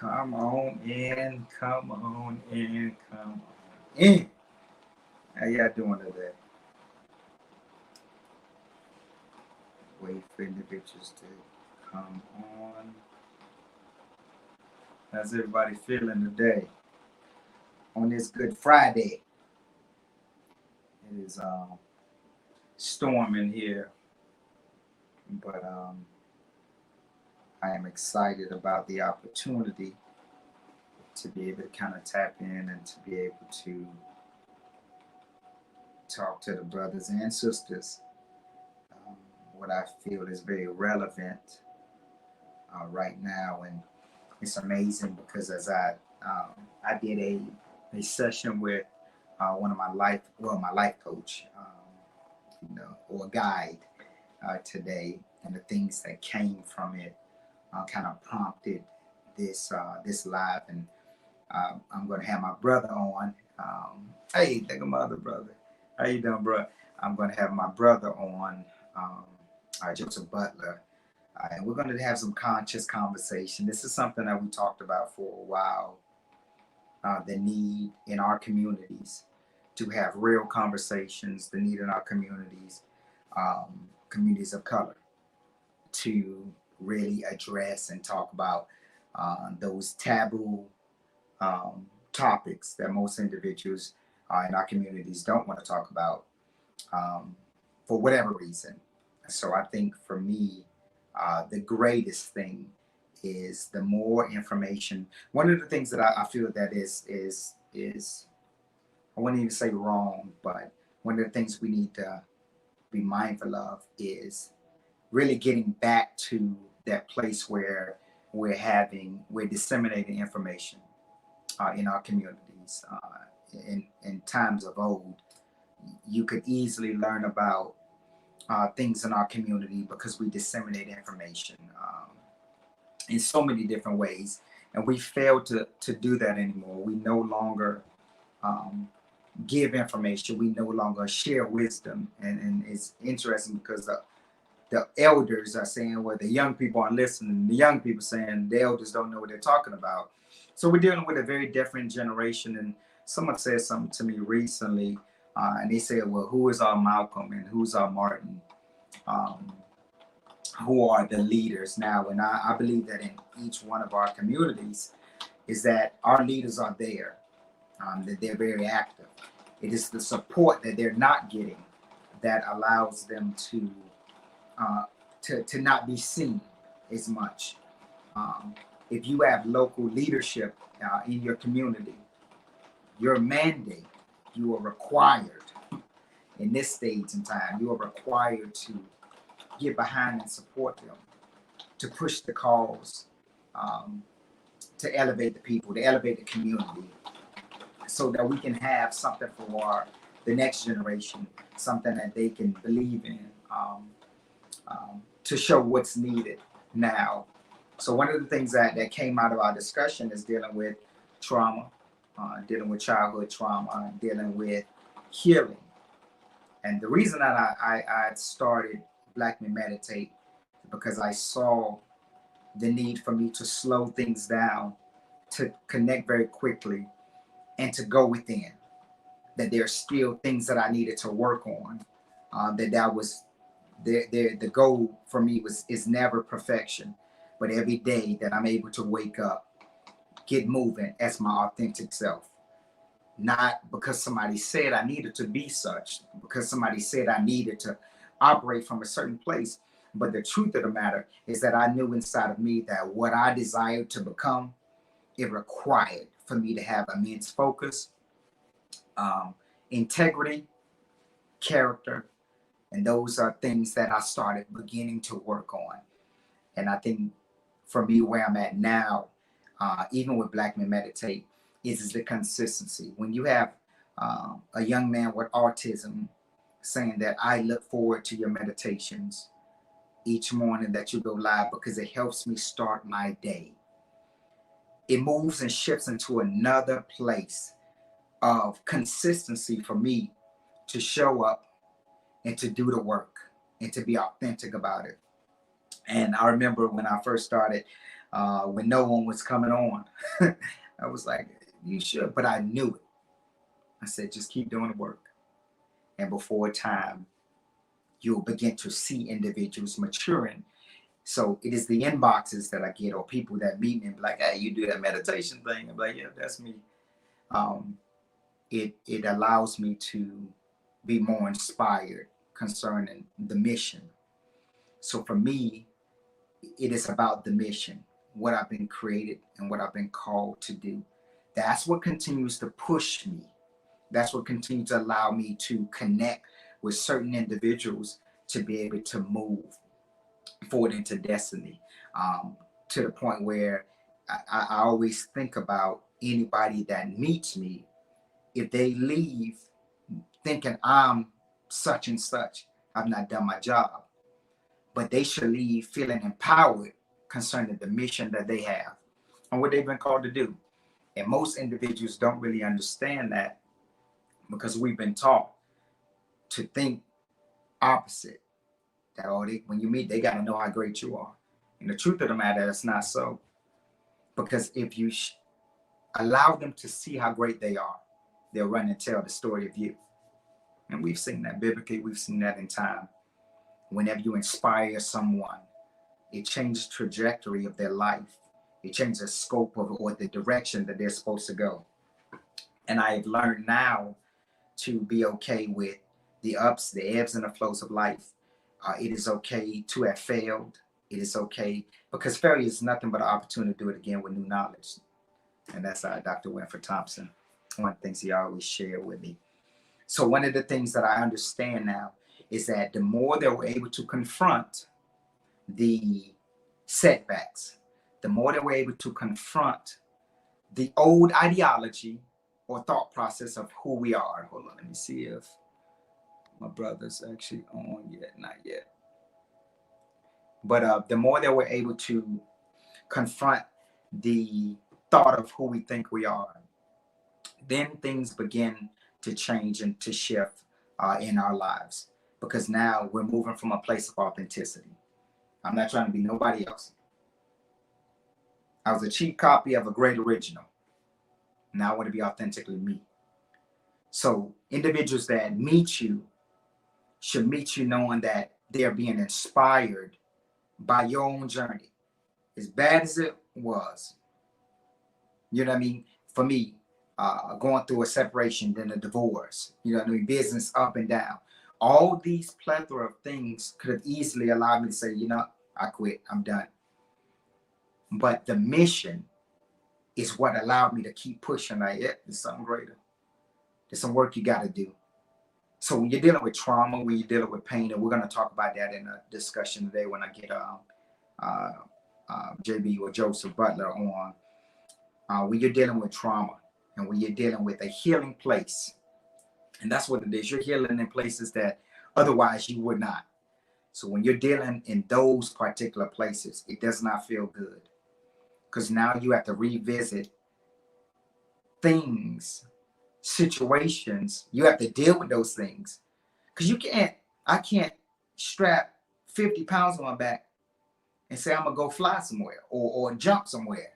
Come on in, come on in, come on in. How y'all doing today? Wait for individuals to come on. How's everybody feeling today? On this Good Friday. It is storming here, but I am excited about the opportunity to be able to kind of tap in and to be able to talk to the brothers and sisters. What I feel is very relevant right now, and it's amazing because as I did a session with one of my life coach, or guide today, and the things that came from it kind of prompted this live, and I'm going to have my brother on. Hey, think of my other brother. How you doing, bro? I'm going to have my brother on, Joseph Butler, and we're going to have some conscious conversation. This is something that we talked about for a while, the need in our communities to have real conversations, the need in our communities, communities of color, to really address and talk about those taboo topics that most individuals in our communities don't want to talk about for whatever reason. So I think for me, the greatest thing is the more information. One of the things that I feel that is I wouldn't even say wrong, but one of the things we need to be mindful of is really getting back to that place where we're disseminating information in our communities. In times of old, you could easily learn about things in our community because we disseminate information in so many different ways, and we fail to do that anymore. We no longer give information. We no longer share wisdom, and it's interesting because the elders are saying, well, the young people aren't listening. The young people saying the elders don't know what they're talking about. So we're dealing with a very different generation. And someone said something to me recently, and they said, well, who is our Malcolm and who's our Martin? Who are the leaders now? And I believe that in each one of our communities is that our leaders are there, that they're very active. It is the support that they're not getting that allows them to not be seen as much. If you have local leadership in your community, your mandate, you are required in this stage in time, you are required to get behind and support them, to push the cause, to elevate the people, to elevate the community, so that we can have something for the next generation, something that they can believe in, to show what's needed now. So one of the things that came out of our discussion is dealing with trauma, dealing with childhood trauma, dealing with healing. And the reason that I started Black Men Meditate because I saw the need for me to slow things down, to connect very quickly, and to go within. That there are still things that I needed to work on. That was the goal for me is never perfection, but every day that I'm able to wake up, get moving as my authentic self. Not because somebody said I needed to be such, because somebody said I needed to operate from a certain place. But the truth of the matter is that I knew inside of me that what I desired to become, it required for me to have immense focus, integrity, character, and those are things that I started beginning to work on. And I think for me, where I'm at now, even with Black Men Meditate, is the consistency. When you have a young man with autism saying that I look forward to your meditations each morning that you go live because it helps me start my day. It moves and shifts into another place of consistency for me to show up and to do the work and to be authentic about it. And I remember when I first started when no one was coming on. I was like, you should, but I knew it. I said, just keep doing the work. And before time, you'll begin to see individuals maturing. So it is the inboxes that I get, or people that meet me and be like, hey, you do that meditation thing. I'm like, yeah, that's me. Um, it allows me to be more inspired concerning the mission. So for me, it is about the mission, what I've been created and what I've been called to do. That's what continues to push me. That's what continues to allow me to connect with certain individuals to be able to move forward into destiny, to the point where I always think about anybody that meets me. If they leave thinking I'm such and such, I've not done my job, but they should leave feeling empowered concerning the mission that they have and what they've been called to do. And most individuals don't really understand that because we've been taught to think opposite. That when you meet, they got to know how great you are. And the truth of the matter, it's not so. Because if you allow them to see how great they are, they'll run and tell the story of you. And we've seen that biblically. We've seen that in time. Whenever you inspire someone, it changes the trajectory of their life. It changes the scope of or the direction that they're supposed to go. And I have learned now to be okay with the ups, the ebbs, and the flows of life. It is okay to have failed. It is okay because failure is nothing but an opportunity to do it again with new knowledge. And that's Dr. Winford Thompson. One of the things he always shared with me. So one of the things that I understand now is that the more that we're able to confront the setbacks, the more that we're able to confront the old ideology or thought process of who we are. Hold on, let me see if my brother's actually on yet. Not yet. But the more that we're able to confront the thought of who we think we are, then things begin to change and to shift in our lives. Because now we're moving from a place of authenticity. I'm not trying to be nobody else. I was a cheap copy of a great original. Now I want to be authentically me. So individuals that meet you should meet you knowing that they're being inspired by your own journey. As bad as it was, you know what I mean? For me, going through a separation, then a divorce, you know what I mean? Business up and down. All these plethora of things could have easily allowed me to say, you know, I quit, I'm done. But the mission is what allowed me to keep pushing. Like, yeah, there's something greater. There's some work you got to do. So when you're dealing with trauma, when you're dealing with pain, and we're going to talk about that in a discussion today when I get JB or Joseph Butler on, when you're dealing with trauma and when you're dealing with a healing place, and that's what it is. You're healing in places that otherwise you would not. So when you're dealing in those particular places, it does not feel good because now you have to revisit things, situations. You have to deal with those things because I can't strap 50 pounds on my back and say I'm gonna go fly somewhere or jump somewhere,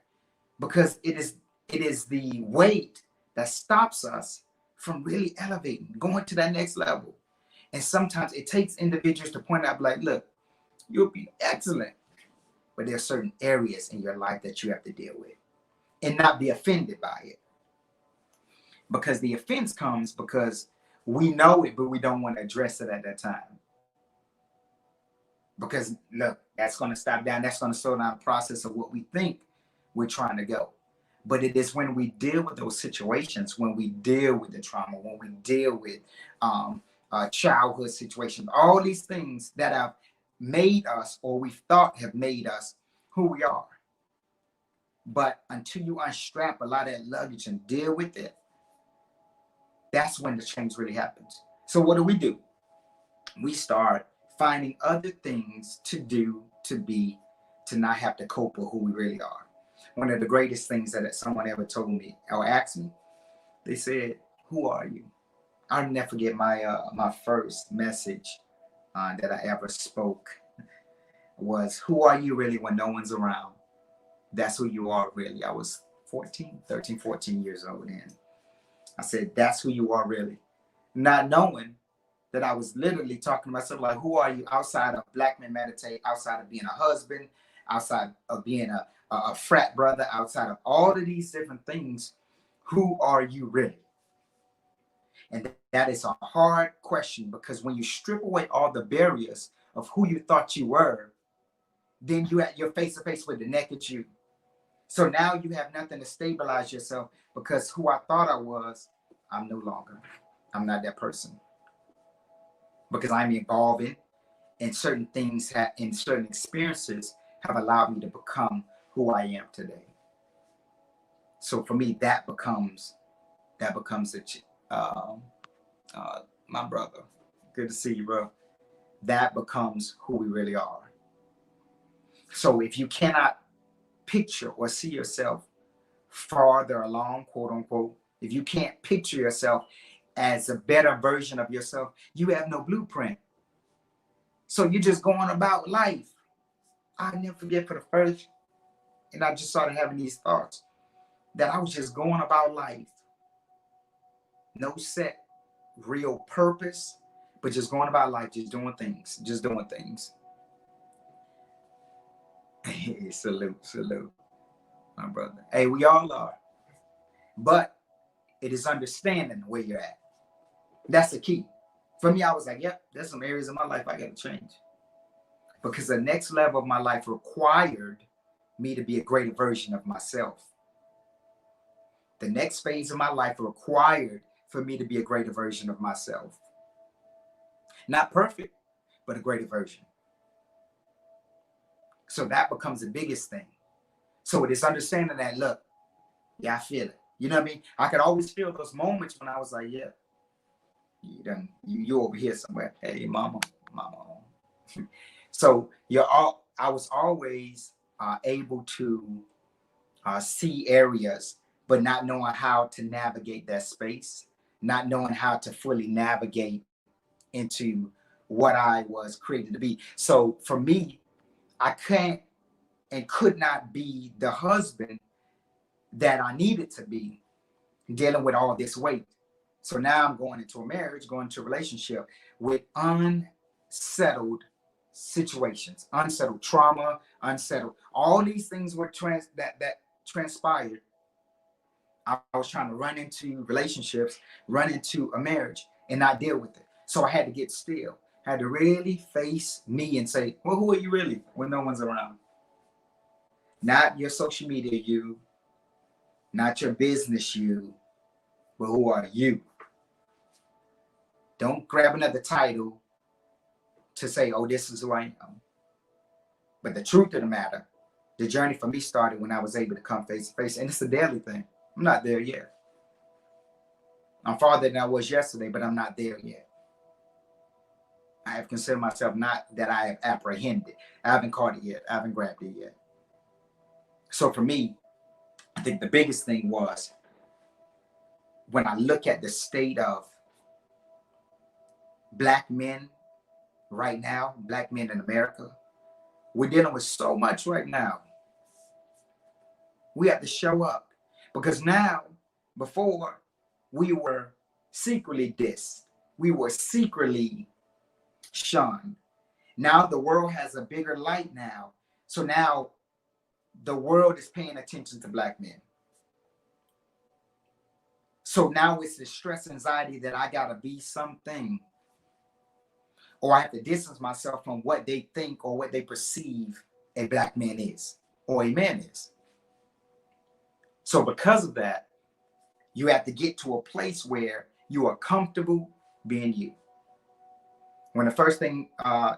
because it is the weight that stops us from really elevating, going to that next level. And sometimes it takes individuals to point out, like, look, you'll be excellent, but there are certain areas in your life that you have to deal with and not be offended by it. Because the offense comes because we know it, but we don't want to address it at that time. Because look, that's going to stop down. That's going to slow down the process of what we think we're trying to go. But it is when we deal with those situations, when we deal with the trauma, when we deal with childhood situations, all these things that have made us, or we thought have made us who we are. But until you unstrap a lot of that luggage and deal with it, that's when the change really happens. So what do? We start finding other things to do, to be, to not have to cope with who we really are. One of the greatest things that someone ever told me or asked me, they said, who are you? I'll never forget my first message that I ever spoke was, who are you really when no one's around? That's who you are really. I was 14 years old then. I said, that's who you are really. Not knowing that I was literally talking to myself like, who are you outside of Black Men Meditate, outside of being a husband, outside of being a frat brother, outside of all of these different things, who are you really? And that is a hard question, because when you strip away all the barriers of who you thought you were, then you're face to face with the naked you. So now you have nothing to stabilize yourself, because who I thought I was, I'm no longer. I'm not that person. Because I'm evolving, and certain things and certain experiences have allowed me to become who I am today. So for me, that becomes my brother. Good to see you, bro. That becomes who we really are. So if you cannot picture or see yourself farther along, quote unquote, if you can't picture yourself as a better version of yourself, you have no blueprint. So you're just going about life. I'll never forget, for the first, and I just started having these thoughts, that I was just going about life. No set real purpose, but just going about life, just doing things. Hey, salute, my brother. Hey, we all are. But it is understanding where you're at. That's the key. For me, I was like, yep, there's some areas of my life I got to change. Because the next level of my life required me to be a greater version of myself. The next phase of my life required for me to be a greater version of myself. Not perfect, but a greater version. So that becomes the biggest thing. So it is understanding that, look, yeah, I feel it. You know what I mean? I could always feel those moments when I was like, yeah, you over here somewhere. Hey, mama. So I was always able to see areas, but not knowing how to navigate that space, not knowing how to fully navigate into what I was created to be. So for me, I can't and could not be the husband that I needed to be, dealing with all this weight. So now I'm going into a marriage, going into a relationship with unsettled situations, unsettled trauma, all these things were that transpired. I was trying to run into relationships, run into a marriage, and not deal with it. So I had to get still. I had to really face me and say, well, who are you really when no one's around? Not your social media you, not your business you, but who are you? Don't grab another title to say, oh, this is who I am. But the truth of the matter, the journey for me started when I was able to come face to face. And it's a daily thing. I'm not there yet. I'm farther than I was yesterday, but I'm not there yet. I have considered myself not that I have apprehended. I haven't caught it yet. I haven't grabbed it yet. So for me, I think the biggest thing was, when I look at the state of Black men right now, Black men in America, we're dealing with so much right now. We have to show up, because now, before, we were secretly dissed. We were secretly shunned. Now the world has a bigger light now. So now the world is paying attention to Black men. So now it's the stress, anxiety that I gotta be something, or I have to distance myself from what they think or what they perceive a Black man is, or a man is. So because of that, you have to get to a place where you are comfortable being you. When the first thing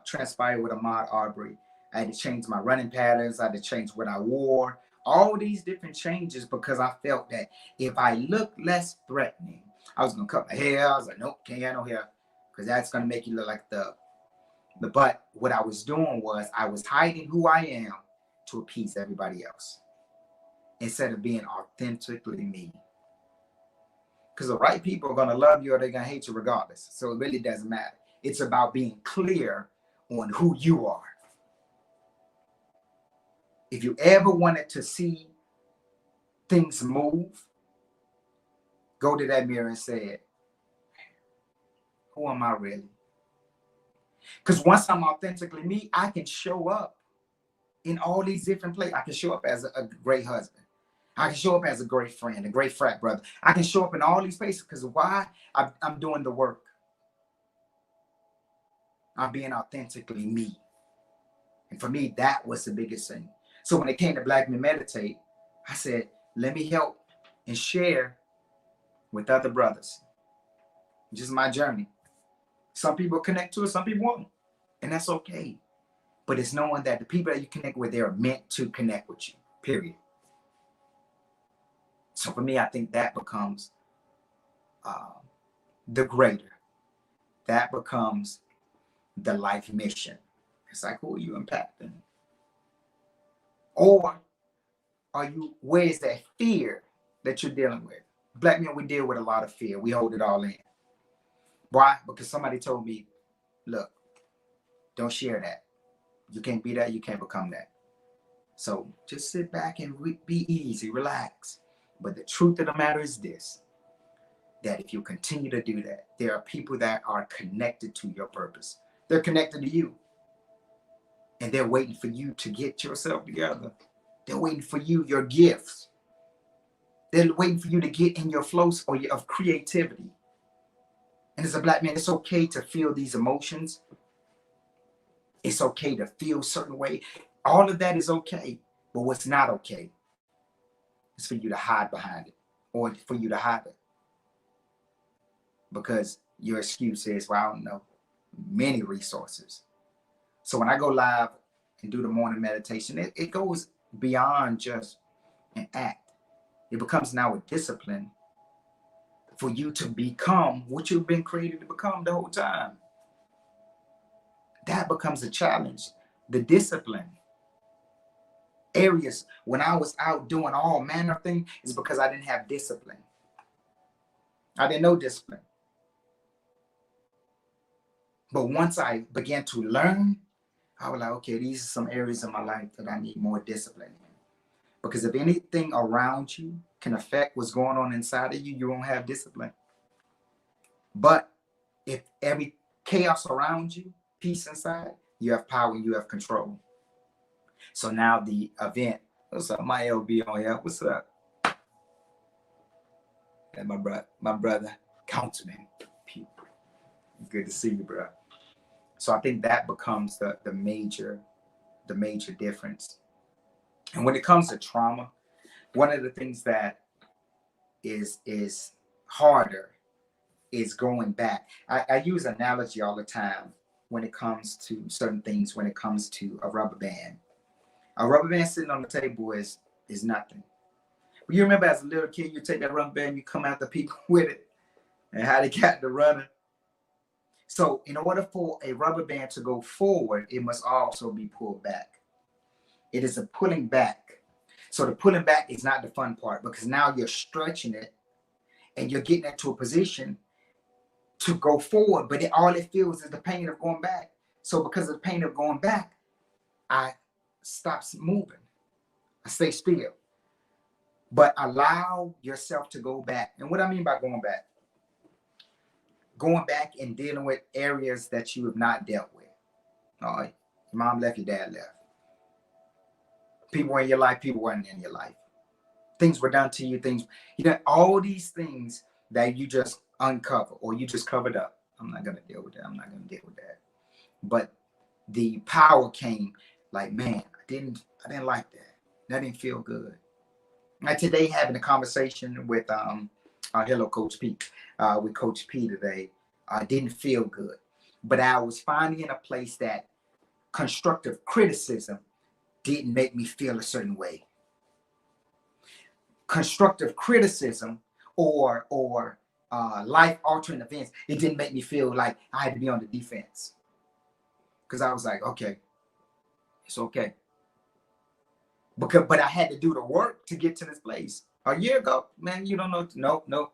transpired with Ahmaud Arbery, I had to change my running patterns. I had to change what I wore. All these different changes, because I felt that if I looked less threatening, I was gonna cut my hair. I was like, nope, can't have no hair, because that's gonna make you look like the. But what I was doing was I was hiding who I am to appease everybody else, instead of being authentically me. Because the right people are gonna love you or they're gonna hate you regardless. So it really doesn't matter. It's about being clear on who you are. If you ever wanted to see things move, go to that mirror and say, who am I really? Because once I'm authentically me, I can show up in all these different places. I can show up as a great husband. I can show up as a great friend, a great frat brother. I can show up in all these places because why? I'm doing the work. I'm being authentically me. And for me, that was the biggest thing. So when it came to Black Men Meditate, I said, let me help and share with other brothers. Just my journey. Some people connect to it, some people won't. And that's okay. But it's knowing that the people that you connect with, they're meant to connect with you, period. So for me, I think that becomes the greater. That becomes the life mission. It's like, who are you impacting? Or where is that fear that you're dealing with? Black men, we deal with a lot of fear. We hold it all in. Why? Because somebody told me, look, don't share that. You can't be that. You can't become that. So just sit back and be easy, relax. But the truth of the matter is this, that if you continue to do that, there are people that are connected to your purpose. They're connected to you. And they're waiting for you to get yourself together. They're waiting for you, your gifts. They're waiting for you to get in your flows of creativity. And as a Black man, it's okay to feel these emotions. It's okay to feel a certain way. All of that is okay. But what's not okay is for you to hide behind it or for you to hide it. Because your excuse is, well, I don't know, many resources. So when I go live and do the morning meditation, it goes beyond just an act. It becomes now a discipline for you to become what you've been created to become the whole time. That becomes a challenge. The discipline. Areas when I was out doing all manner of things is because I didn't have discipline. I didn't know discipline. But once I began to learn, I was like, okay, these are some areas of my life that I need more discipline in. Because if anything around you can affect what's going on inside of you, you won't have discipline. But if every chaos around you, peace inside, you have power and you have control. So now the event, what's up, my LB on here? What's up? And my brother, Councilman. Good to see you, bro. So I think that becomes the major difference. And when it comes to trauma, one of the things that is harder is going back. I use analogy all the time when it comes to certain things, when it comes to a rubber band. A rubber band sitting on the table is nothing. But you remember as a little kid, you take that rubber band, you come after people with it, and how they got the running. So in order for a rubber band to go forward, it must also be pulled back. It is a pulling back. So the pulling back is not the fun part because now you're stretching it and you're getting it to a position to go forward, but all it feels is the pain of going back. So because of the pain of going back, I stop moving. I stay still. But allow yourself to go back. And what I mean by going back and dealing with areas that you have not dealt with. All right. Your mom left, your dad left. People were in your life, people weren't in your life. Things were done to you, all these things that you just uncover or you just covered up. I'm not going to deal with that. But the power came like, man, I didn't like that. That didn't feel good. Like today, having a conversation with hello, Coach P. With Coach P today, didn't feel good. But I was finally in a place that constructive criticism didn't make me feel a certain way. Constructive criticism or life-altering events, it didn't make me feel like I had to be on the defense. Because I was like, okay, it's okay. But I had to do the work to get to this place. A year ago, man, you don't know. No.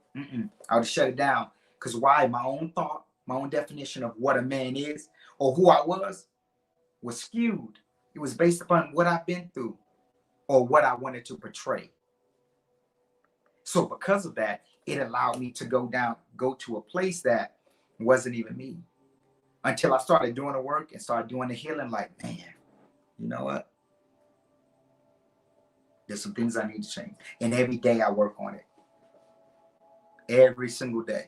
I would shut it down. Because why? My own thought, my own definition of what a man is or who I was skewed. It was based upon what I've been through. or what I wanted to portray. So because of that, it allowed me to go to a place that wasn't even me, until I started doing the work and started doing the healing. Like, man, you know what? There's some things I need to change. And every day I work on it. Every single day.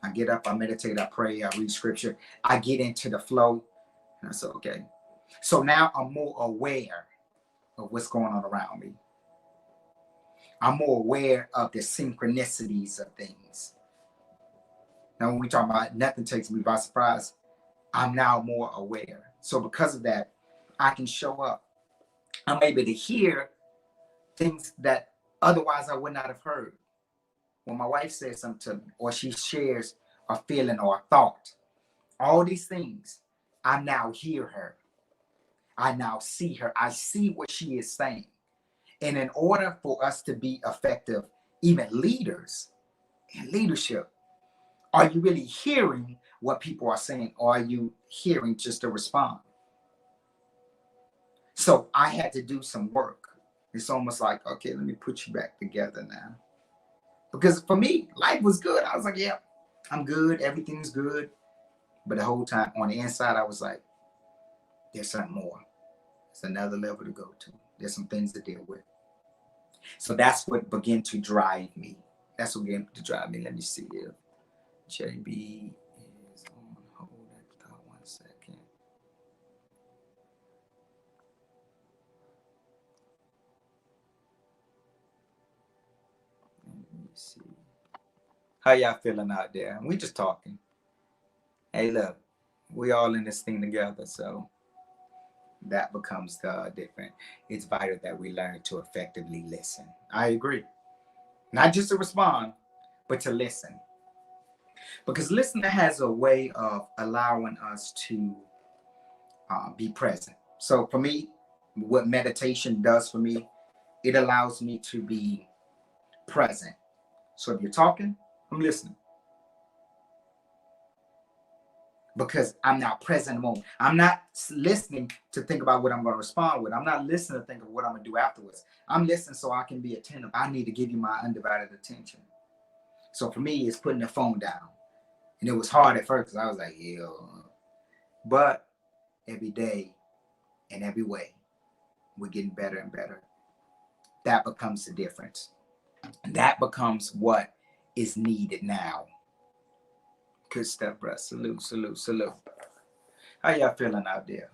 I get up, I meditate, I pray, I read scripture. I get into the flow. And I said, okay. So now I'm more aware of what's going on around me. I'm more aware of the synchronicities of things. Now, when we talk about nothing takes me by surprise, I'm now more aware. So because of that, I can show up. I'm able to hear things that otherwise I would not have heard. When my wife says something to me, or she shares a feeling or a thought, all these things, I now hear her. I now see her. I see what she is saying. And in order for us to be effective, even leaders in leadership, are you really hearing what people are saying, or are you hearing just to respond? So I had to do some work. It's almost like, okay, let me put you back together now. Because for me, life was good. I was like, yeah, I'm good. Everything's good. But the whole time on the inside, I was like, there's something more. There's another level to go to. There's some things to deal with. So that's what began to drive me. That's what began to drive me. Let me see if JB is on hold at 1 second. Let me see. How y'all feeling out there? We just talking. Hey, look, we all in this thing together, so that becomes the different. It's vital that we learn to effectively listen. I agree. Not just to respond, but to listen. Because listening has a way of allowing us to be present. So for me, what meditation does for me, it allows me to be present. So if you're talking, I'm listening. Because I'm now present in the moment. I'm not listening to think about what I'm going to respond with. I'm not listening to think of what I'm going to do afterwards. I'm listening so I can be attentive. I need to give you my undivided attention. So for me, it's putting the phone down. And it was hard at first because I was like, yeah. But every day and every way, we're getting better and better. That becomes the difference. And that becomes what is needed now. Good stuff, bro. Salute, salute, salute. How y'all feeling out there?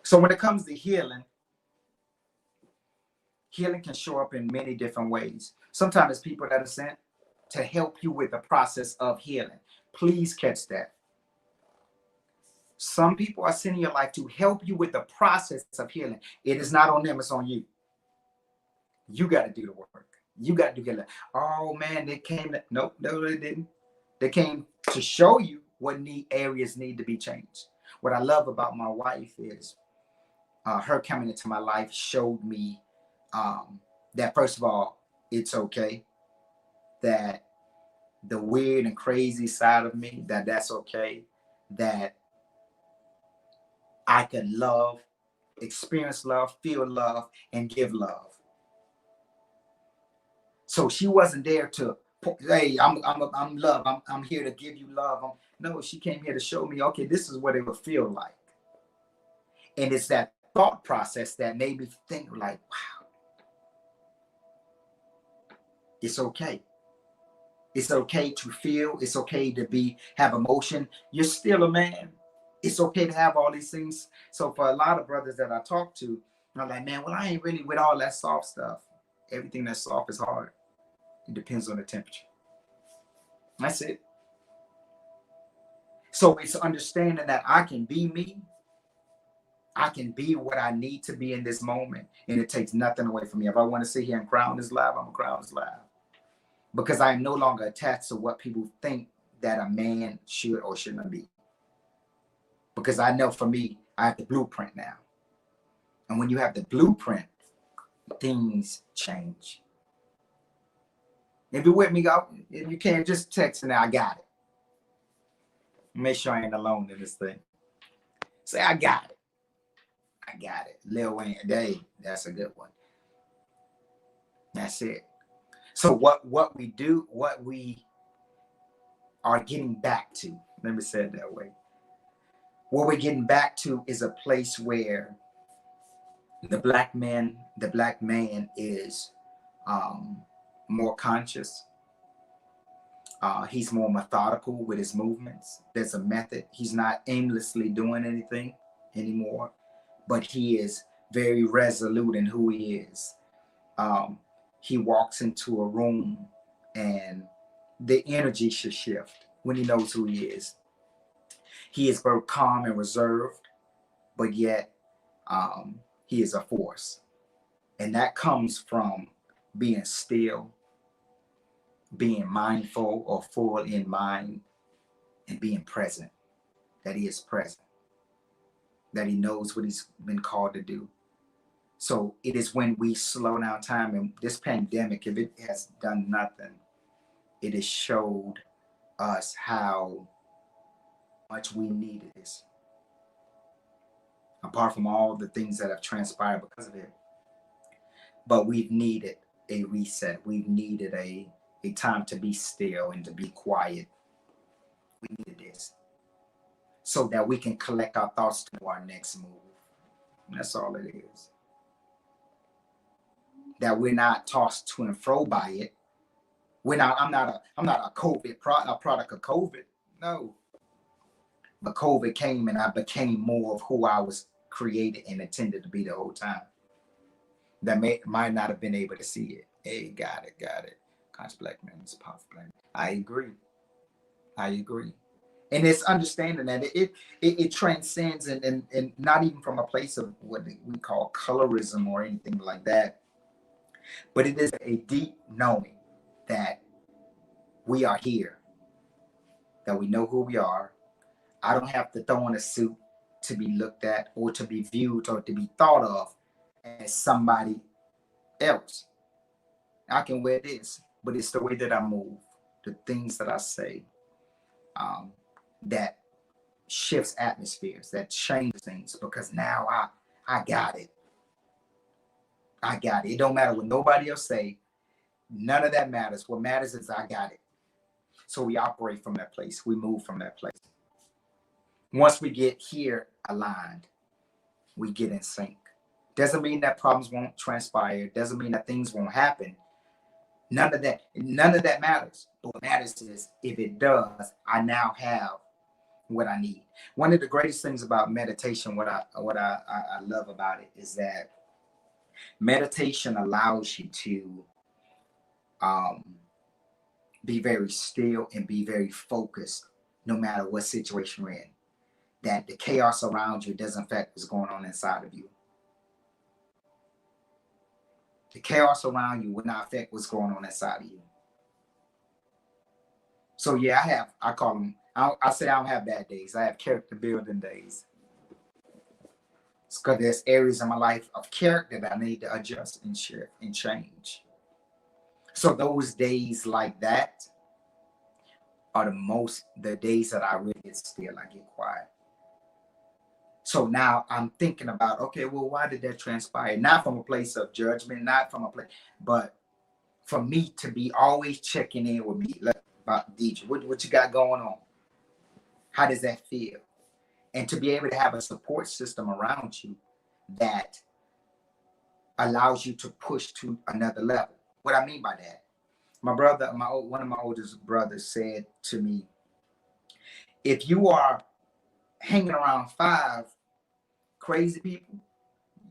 So when it comes to healing, healing can show up in many different ways. Sometimes it's people that are sent to help you with the process of healing. Please catch that. Some people are sent in your life to help you with the process of healing. It is not on them, it's on you. You got to do the work. You got to do it. Oh man, they came to, nope, no, they didn't. They came to show you what areas need to be changed. What I love about my wife is her coming into my life showed me that first of all, it's okay. That the weird and crazy side of me, that's okay. That I can love, experience love, feel love, and give love. So she wasn't there to, hey, I'm love. I'm here to give you love. No, she came here to show me, okay, this is what it would feel like. And it's that thought process that made me think like, wow, it's okay. It's okay to feel. It's okay to have emotion. You're still a man. It's okay to have all these things. So for a lot of brothers that I talk to, I'm like, man, well, I ain't really with all that soft stuff. Everything that's soft is hard. It depends on the temperature. That's it. So it's understanding that I can be me. I can be what I need to be in this moment. And it takes nothing away from me. If I want to sit here and crown this live, I'm going to crown this live. Because I am no longer attached to what people think that a man should or shouldn't be. Because I know for me, I have the blueprint now. And when you have the blueprint, things change. If you're with me, if you can't, just text and I got it. Make sure I ain't alone in this thing. Say, I got it. I got it. Lil Wayne, that's a good one. That's it. So what we do, what we are getting back to, let me say it that way. What we're getting back to is a place where the black man is um, more conscious. He's more methodical with his movements. There's a method. He's not aimlessly doing anything anymore, but he is very resolute in who he is. Um, he walks into a room and the energy should shift when he knows who he is. He is both calm and reserved, but yet he is a force. And that comes from being still, being mindful or full in mind, and being present, that he is present, that he knows what he's been called to do. So it is when we slow down time, and this pandemic, if it has done nothing, it has showed us how much we needed this. Apart from all the things that have transpired because of it, but we've needed a reset. We've needed a time to be still and to be quiet. We needed this so that we can collect our thoughts to our next move. And that's all it is. That we're not tossed to and fro by it. We're not. I'm not a a product of COVID. No, but COVID came and I became more of who I was created and intended to be the whole time. That might not have been able to see it. Hey, got it. Conscious black man is powerful black man. I agree. And it's understanding that it transcends and not even from a place of what we call colorism or anything like that, but it is a deep knowing that we are here, that we know who we are. I don't have to throw on a suit to be looked at or to be viewed or to be thought of as somebody else. I can wear this, but it's the way that I move, the things that I say, that shifts atmospheres, that changes things, because now I got it. I got it. It don't matter what nobody else say. None of that matters. What matters is I got it. So we operate from that place. We move from that place. Once we get here aligned, we get in sync. Doesn't mean that problems won't transpire. Doesn't mean that things won't happen. None of that matters. But what matters is if it does, I now have what I need. One of the greatest things about meditation, what I love about it, is that meditation allows you to be very still and be very focused no matter what situation you're in. That the chaos around you doesn't affect what's going on inside of you. The chaos around you will not affect what's going on inside of you. So yeah, I call them, I say I don't have bad days. I have character building days. It's because there's areas in my life of character that I need to adjust and shift and change. So those days like that are the days that I really get still, I get quiet. So now I'm thinking about, okay, well, why did that transpire? Not from a place of judgment, not from a place, but for me to be always checking in with me, like, about DJ, what you got going on? How does that feel? And to be able to have a support system around you that allows you to push to another level. What I mean by that, one of my oldest brothers said to me, if you are hanging around 5 crazy people,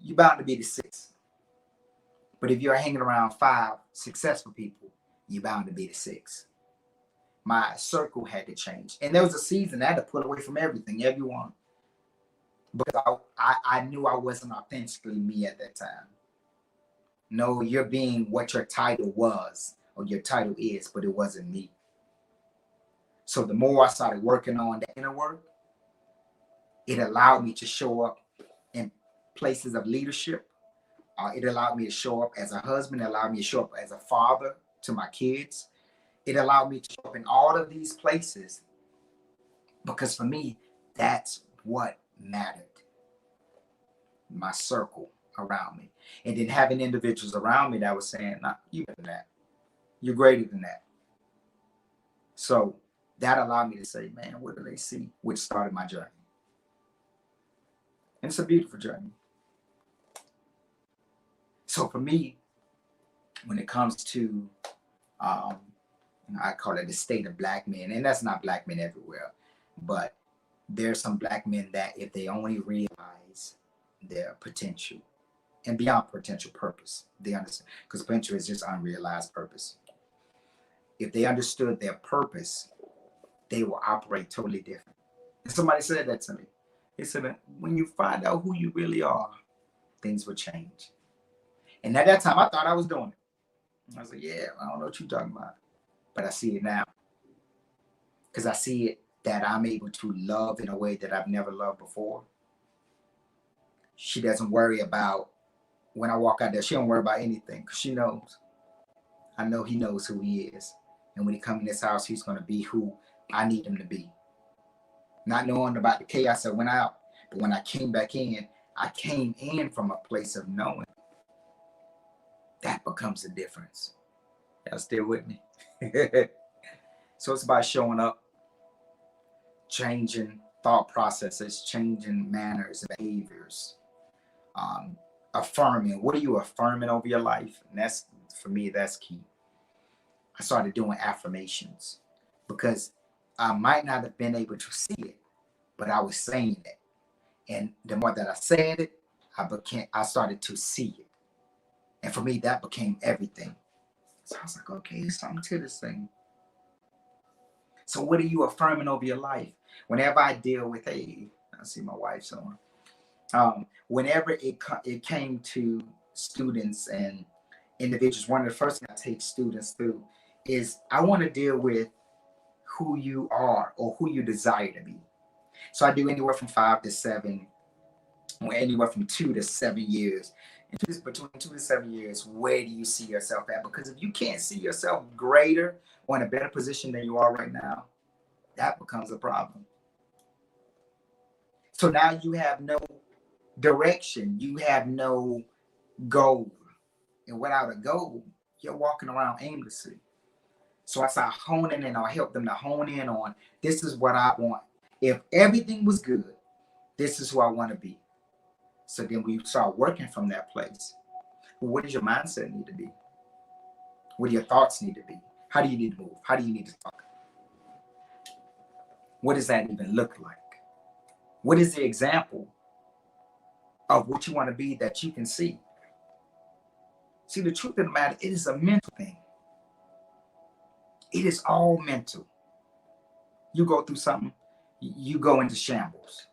you're bound to be the 6th. But if you're hanging around 5 successful people, you're bound to be the 6th. My circle had to change. And there was a season I had to put away from everyone. Because I knew I wasn't authentically me at that time. No, you're being what your title was or your title is, but it wasn't me. So the more I started working on the inner work, it allowed me to show up in places of leadership. It allowed me to show up as a husband. It allowed me to show up as a father to my kids. It allowed me to show up in all of these places because for me, that's what mattered. My circle around me. And then having individuals around me that was saying, nah, you're better than that. You're greater than that. So that allowed me to say, man, what do they see? Which started my journey. And it's a beautiful journey. So for me, when it comes to, I call it the state of black men, and that's not black men everywhere, but there's some black men that if they only realize their potential and beyond potential purpose, they understand, because potential is just unrealized purpose. If they understood their purpose, they will operate totally different. And somebody said that to me. They said that when you find out who you really are, things will change. And at that time, I thought I was doing it. I was like, yeah, I don't know what you're talking about. But I see it now. Because I see it that I'm able to love in a way that I've never loved before. She doesn't worry about, when I walk out there, she don't worry about anything because she knows. I know he knows who he is. And when he comes in this house, he's going to be who I need him to be. Not knowing about the chaos that went out, but when I came back in, I came in from a place of knowing. That becomes the difference. Y'all still with me? So it's about showing up, changing thought processes, changing manners, behaviors, affirming. What are you affirming over your life? And that's, for me, that's key. I started doing affirmations because I might not have been able to see it, but I was saying it. And the more that I said it, I started to see it. And for me, that became everything. So I was like, okay, there's something to this thing. So what are you affirming over your life? Whenever I deal with I see my wife somewhere. Whenever it came to students and individuals, one of the first things I take students through is I want to deal with who you are or who you desire to be. So I do anywhere from 5 to 7, or anywhere from 2 to 7 years. And between 2 to 7 years, where do you see yourself at? Because if you can't see yourself greater or in a better position than you are right now, that becomes a problem. So now you have no direction, you have no goal. And without a goal, you're walking around aimlessly. So I start honing in, or help them to hone in on, this is what I want. If everything was good, this is who I want to be. So then we start working from that place. What does your mindset need to be? What do your thoughts need to be? How do you need to move? How do you need to talk? What does that even look like? What is the example of what you want to be that you can see? See, the truth of the matter, it is a mental thing. It is all mental. You go through something, you go into shambles.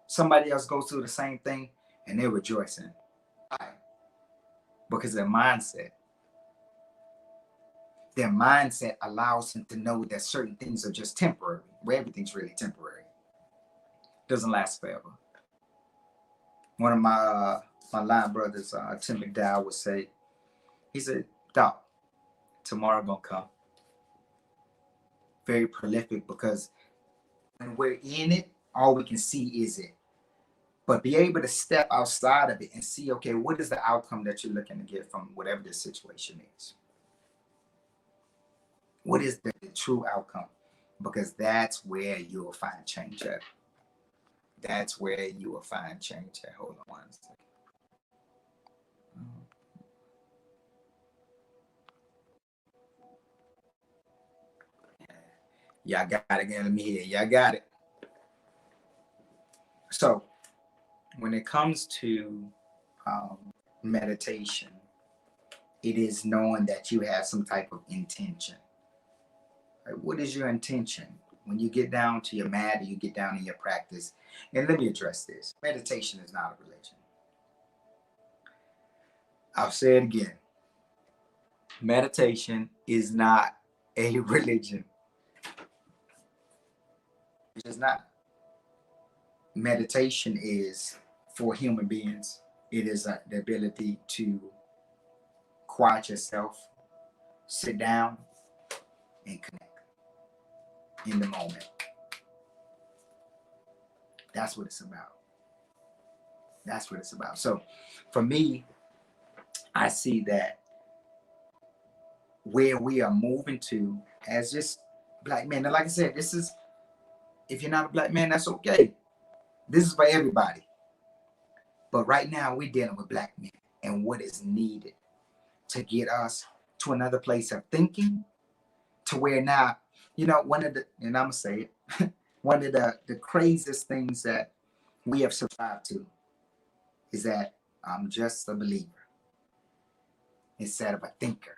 Somebody else goes through the same thing and they're rejoicing. Why? Because their mindset allows them to know that certain things are just temporary, where everything's really temporary. Doesn't last forever. One of my line brothers, Tim McDowell, would say, he said, Doc, tomorrow gonna come. Very prolific, because when we're in it, all we can see is it. But be able to step outside of it and see, okay, what is the outcome that you're looking to get from whatever this situation is? What is the true outcome? Because that's where you will find change at. That's where you will find change at. Hold on one second. Y'all got it again. Let me hear. Y'all got it. So when it comes to meditation, it is knowing that you have some type of intention. Right? What is your intention? When you get down to your mat, or you get down in your practice, and let me address this. Meditation is not a religion. I'll say it again. Meditation is not a religion. It is not. Meditation is for human beings. It is the ability to quiet yourself, sit down, and connect in the moment. That's what it's about. That's what it's about. So for me, I see that where we are moving to as just black men. And like I said, this is, if you're not a black man, that's okay. This is for everybody. But right now we're dealing with black men and what is needed to get us to another place of thinking, to where now, one of the, and I'm gonna say it, one of the craziest things that we have subscribed to is that I'm just a believer instead of a thinker.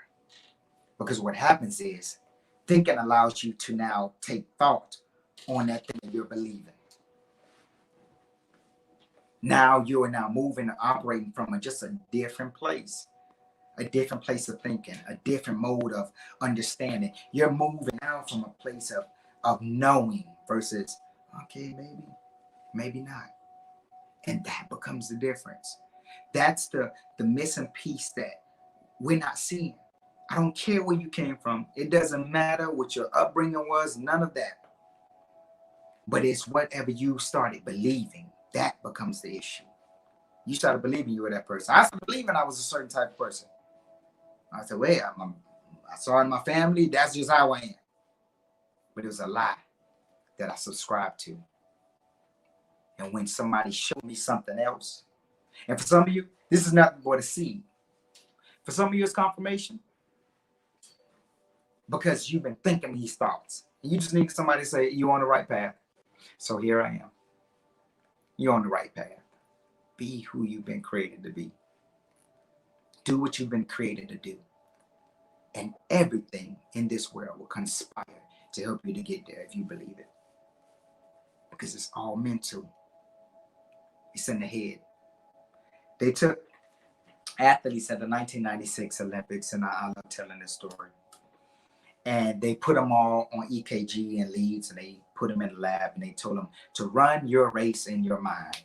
Because what happens is thinking allows you to now take thought on that thing you're believing. Now you are now moving and operating from just a different place of thinking, a different mode of understanding. You're moving out from a place of knowing versus, okay, maybe not. And that becomes the difference. That's the missing piece that we're not seeing. I don't care where you came from. It doesn't matter what your upbringing was, none of that. But it's whatever you started believing, that becomes the issue. You started believing you were that person. I started believing I was a certain type of person. I said, well, I saw in my family, that's just how I am. But it was a lie that I subscribed to. And when somebody showed me something else, and for some of you, this is nothing but a seed. For some of you, it's confirmation. Because you've been thinking these thoughts. You just need somebody to say, you're on the right path. So here I am. You're on the right path. Be who you've been created to be. Do what you've been created to do. And everything in this world will conspire to help you to get there if you believe it. Because it's all mental. It's in the head. They took athletes at the 1996 Olympics, and I love telling this story. And they put them all on EKG and leads, and they put them in the lab, and they told them to run your race in your mind.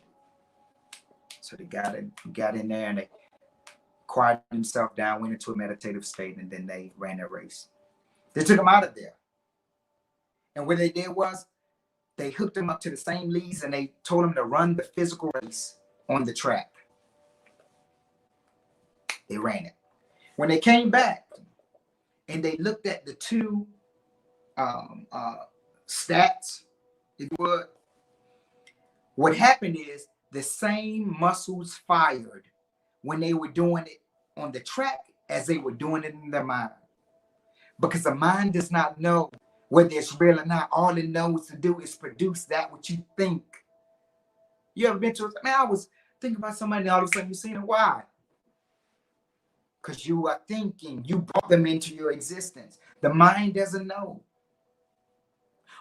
So they got in there, and they quieted themselves down, went into a meditative state, and then they ran their race. They took them out of there. And what they did was they hooked them up to the same leads, and they told them to run the physical race on the track. They ran it. When they came back and they looked at the two stats, if you would, what happened is the same muscles fired when they were doing it on the track as they were doing it in their mind. Because the mind does not know whether it's real or not. All it knows to do is produce that what you think. You ever been to it? Man, I was thinking about somebody, and all of a sudden you seen it. Why? Because you are thinking. You brought them into your existence. The mind doesn't know.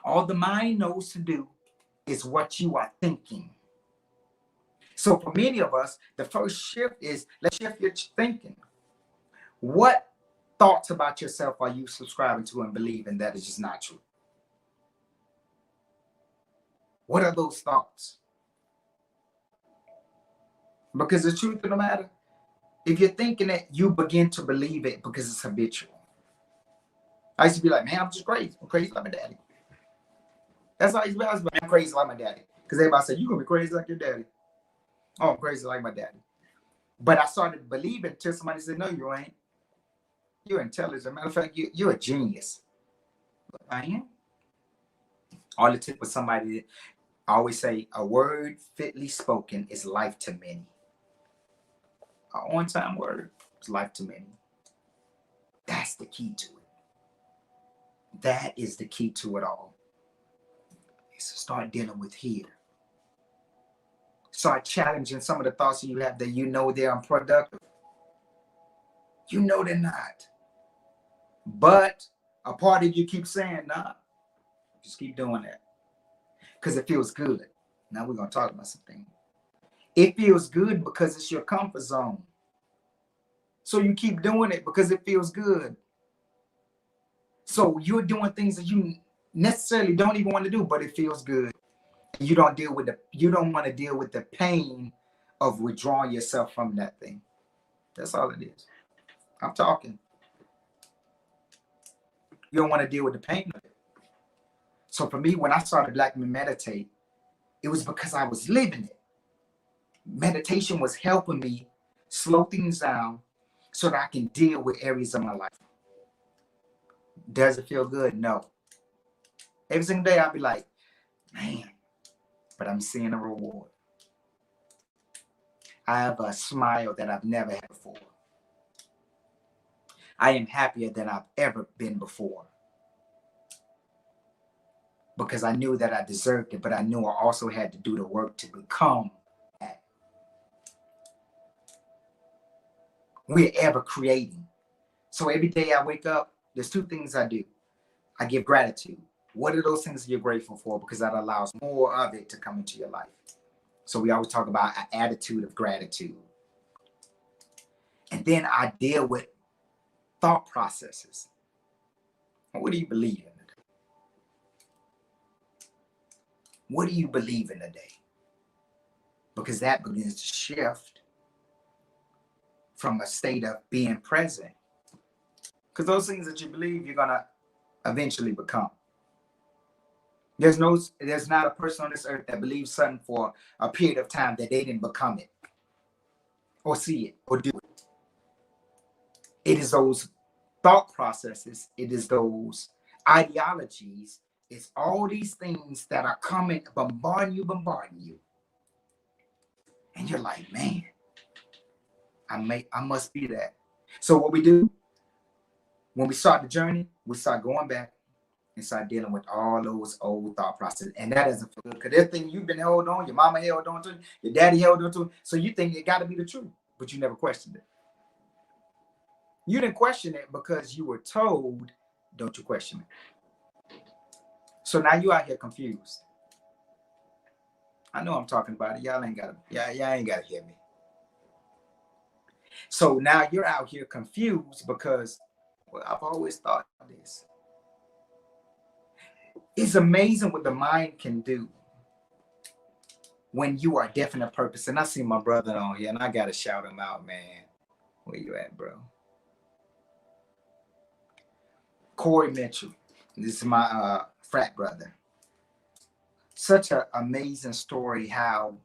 All the mind knows to do is what you are thinking. So for many of us, the first shift is, let's shift your thinking. What thoughts about yourself are you subscribing to and believing that is just not true? What are those thoughts? Because the truth of the matter, if you're thinking it, you begin to believe it because it's habitual. I used to be like, man, I'm just crazy. I'm crazy like my daddy. That's how I used to be. I was like, I'm crazy like my daddy. Because everybody said, you're going to be crazy like your daddy. Oh, I'm crazy like my daddy. But I started believing until somebody said, no, you ain't. You're intelligent. Matter of fact, you're a genius. I am. All it took was somebody. I always say, a word fitly spoken is life to many. An on-time word is life to many. That's the key to it. That is the key to it all. Is to start dealing with here. Start challenging some of the thoughts you have that you know they're unproductive. You know they're not. But a part of you keeps saying, nah, just keep doing that. Because it feels good. Now we're going to talk about something. It feels good because it's your comfort zone. So you keep doing it because it feels good. So you're doing things that you necessarily don't even want to do, but it feels good. You don't want to deal with the pain of withdrawing yourself from that thing. That's all it is. I'm talking. You don't want to deal with the pain of it. So for me, when I started Black Men Meditate, it was because I was living it. meditation was helping me slow things down so that I can deal with areas of my life. Does it feel good? No. Every single day I'll be like, man, but I'm seeing a reward. I have a smile that I've never had before. I am happier than I've ever been before. Because I knew that I deserved it, but I knew I also had to do the work to become that. We're ever creating. So every day I wake up, there's two things I do. I give gratitude. What are those things you're grateful for? Because that allows more of it to come into your life. So we always talk about an attitude of gratitude. And then I deal with thought processes. What do you believe in today? What do you believe in today? Because that begins to shift from a state of being present. Because those things that you believe, you're going to eventually become. There's not a person on this earth that believes something for a period of time that they didn't become it or see it or do it. It is those thought processes. It is those ideologies. It's all these things that are coming, bombarding you. And you're like, man, I must be that. So what we do, when we start the journey, we start going back and start dealing with all those old thought processes. And that doesn't feel good because there's things you've been held on, your mama held on to, your daddy held on to. So you think it got to be the truth, but you never questioned it. You didn't question it because you were told, don't you question it. So now you out here confused. I know I'm talking about it. Y'all ain't got to hear me. So now you're out here confused because, well, I've always thought this. It's amazing what the mind can do when you are definite purpose. And I see my brother on here, and I got to shout him out, man. Where you at, bro? Corey Mitchell. This is my frat brother. Such an amazing story how,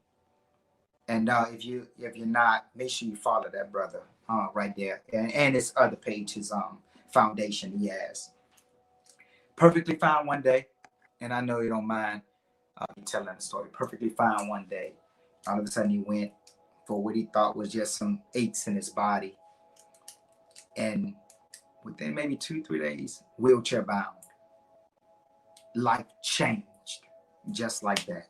and if you're not, make sure you follow that brother right there. And his other page, his foundation he has. Perfectly fine one day. And I know you don't mind me telling the story. Perfectly fine one day. All of a sudden he went for what he thought was just some aches in his body. And within maybe 2-3 days, wheelchair bound. Life changed just like that.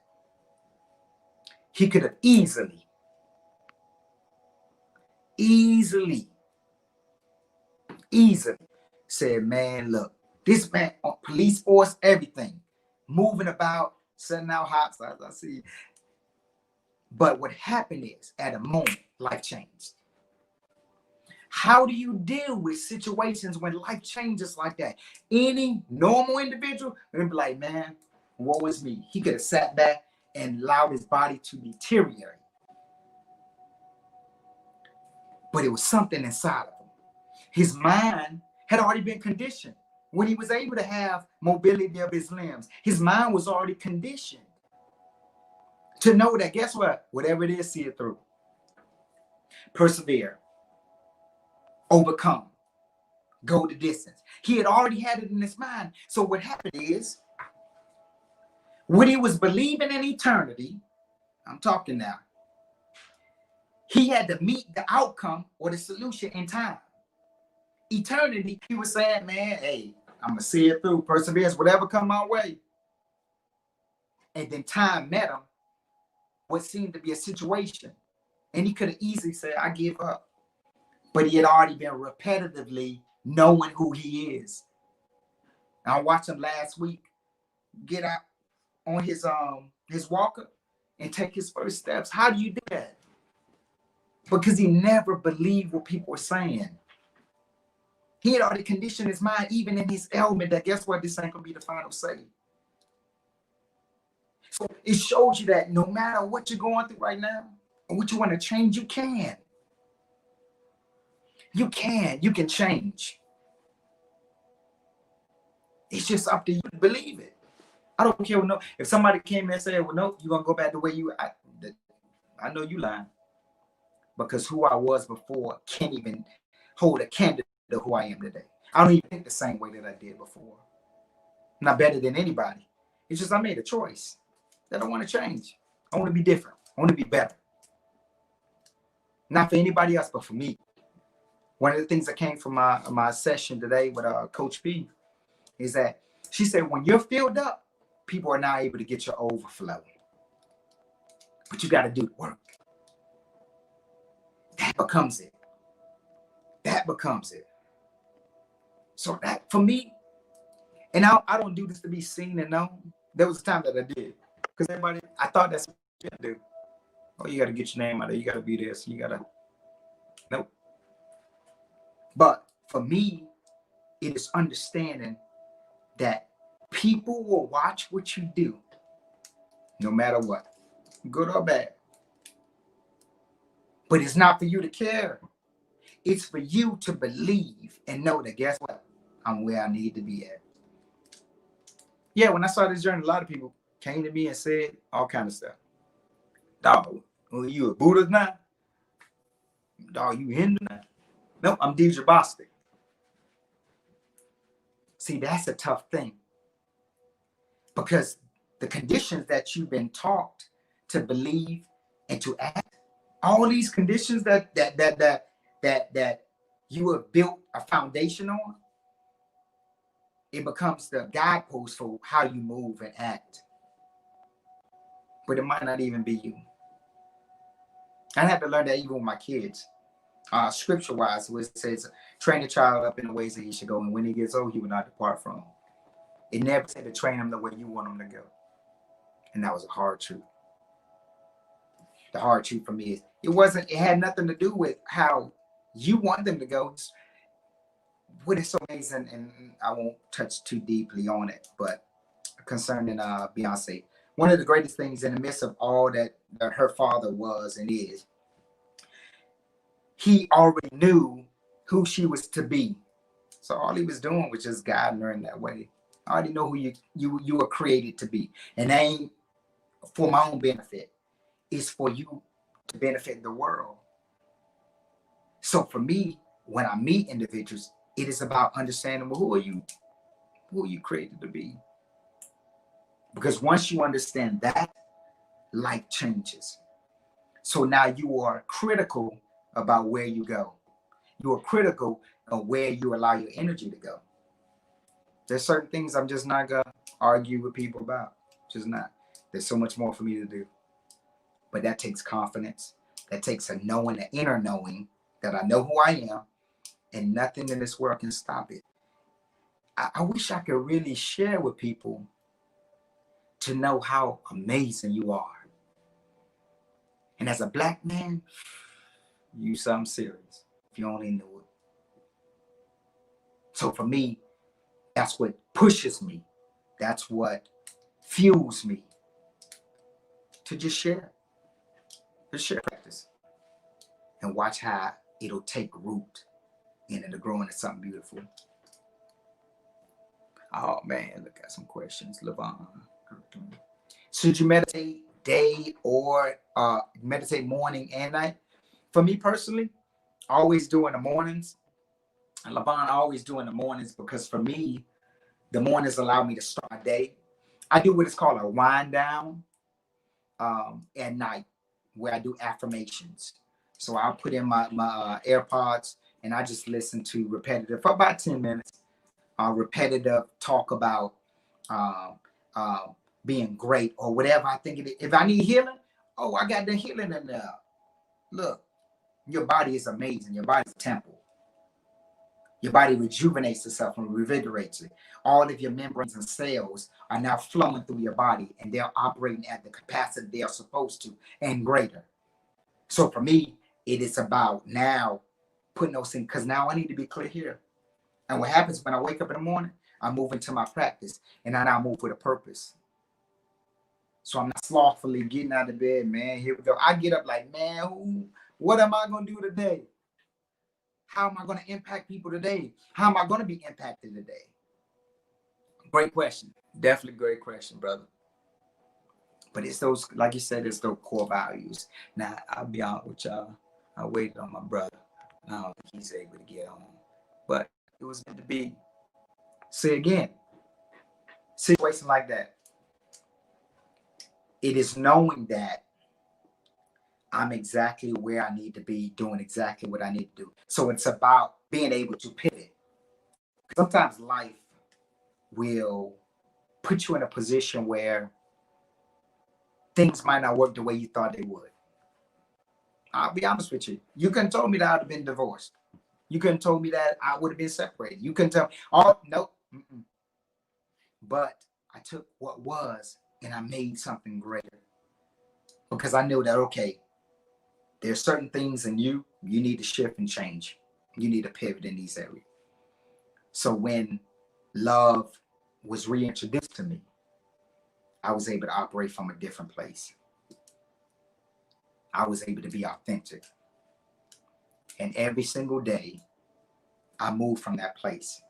He could have easily said, man, look, this man, police force, everything, moving about, setting out hots, I see. But what happened is, at a moment, life changed. How do you deal with situations when life changes like that? Any normal individual would be like, man, woe is me. He could have sat back and allowed his body to deteriorate. But it was something inside of him. His mind had already been conditioned. When he was able to have mobility of his limbs, his mind was already conditioned to know that, guess what? Whatever it is, see it through. Persevere. Overcome. Go the distance. He had already had it in his mind. So what happened is, when he was believing in eternity, I'm talking now, he had to meet the outcome or the solution in time. Eternity, he was saying, man, hey, I'm going to see it through. Perseverance, whatever come my way. And then time met him, what seemed to be a situation. And he could have easily said, I give up. But he had already been repetitively knowing who he is. I watched him last week get out on his walker and take his first steps. How do you do that? Because he never believed what people were saying. He had already conditioned his mind, even in his ailment, that guess what? This ain't going to be the final say. So it shows you that no matter what you're going through right now, or what you want to change, you can. You can change. It's just up to you to believe it. I don't care if somebody came and said, well, no, you're going to go back the way you, I I know you lying, because who I was before can't even hold a candle to who I am today. I don't even think the same way that I did before. I'm not better than anybody. It's just I made a choice that I want to change. I want to be different. I want to be better. Not for anybody else, but for me. One of the things that came from my session today with Coach P is that she said, when you're filled up, people are now able to get your overflow. But you got to do the work. That becomes it. That becomes it. So that, for me, and I don't do this to be seen and known. There was a time that I did. Because everybody, I thought that's what you got to do. Oh, you got to get your name out there. You got to be this. You got to. Nope. But for me, it is understanding that people will watch what you do, no matter what, good or bad. But it's not for you to care. It's for you to believe and know that, guess what? I'm where I need to be at. Yeah, when I started this journey, a lot of people came to me and said all kind of stuff. Dog, well, you a Buddha now? Dog, you Hindu now? Nope, I'm Deidre Bostic. See, that's a tough thing. Because the conditions that you've been taught to believe and to act, all these conditions that you have built a foundation on, it becomes the guidepost for how you move and act. But it might not even be you. I had to learn that even with my kids. Scripture-wise, where it says, train a child up in the ways that he should go, and when he gets old, he will not depart from them. It never said to train him the way you want him to go. And that was a hard truth. The hard truth for me is, it had nothing to do with how you want them to go. What is so amazing, and I won't touch too deeply on it, but concerning Beyonce, one of the greatest things in the midst of all that her father was and is, he already knew who she was to be. So all he was doing was just guiding her in that way. I already know who you were created to be. And that ain't for my own benefit. It's for you to benefit the world. So for me, when I meet individuals, it is about understanding, well, who are you? Who are you created to be? Because once you understand that, life changes. So now you are critical about where you go. You are critical of where you allow your energy to go. There's certain things I'm just not gonna argue with people about. Just not. There's so much more for me to do. But that takes confidence. That takes a knowing, an inner knowing that I know who I am, and nothing in this world can stop it. I wish I could really share with people to know how amazing you are. And as a Black man, you something serious if you only knew it. So for me, that's what pushes me. That's what fuels me to just share. Just share practice. And watch how it'll take root and it'll grow into something beautiful. Oh man, look at some questions. Levon. Should you meditate day or meditate morning and night? For me personally, I always do in the mornings. And Levon, I always do in the mornings because for me, the mornings allow me to start my day. I do what is called a wind down at night, where I do affirmations. So I'll put in my AirPods and I just listen to repetitive for about 10 minutes. Repetitive talk about being great or whatever I think it is. If I need healing, oh, I got the healing in there. Look, your body is amazing. Your body's a temple. Your body rejuvenates itself and revigorates it. All of your membranes and cells are now flowing through your body and they're operating at the capacity they are supposed to and greater. So for me, it is about now putting those things, because now I need to be clear here. And what happens when I wake up in the morning, I move into my practice and I now move with a purpose. So I'm not slothfully getting out of bed, man. Here we go. I get up like, man, what am I going to do today? How am I going to impact people today? How am I going to be impacted today? Great question. Definitely great question, brother. But it's those, like you said, it's those core values. Now, I'll be honest with y'all. I waited on my brother. I don't think he's able to get on. But it was meant to be. See, again, situation like that. It is knowing that I'm exactly where I need to be, doing exactly what I need to do. So it's about being able to pivot. Sometimes life will put you in a position where things might not work the way you thought they would. I'll be honest with you. You couldn't told me that I'd have been divorced. You couldn't told me that I would have been separated. You couldn't tell me, oh, no. Mm-mm. But I took what was and I made something greater. Because I knew that, okay, there's certain things in you need to shift and change. You need to pivot in these areas. So when love was reintroduced to me, I was able to operate from a different place. I was able to be authentic. And every single day, I moved from that place.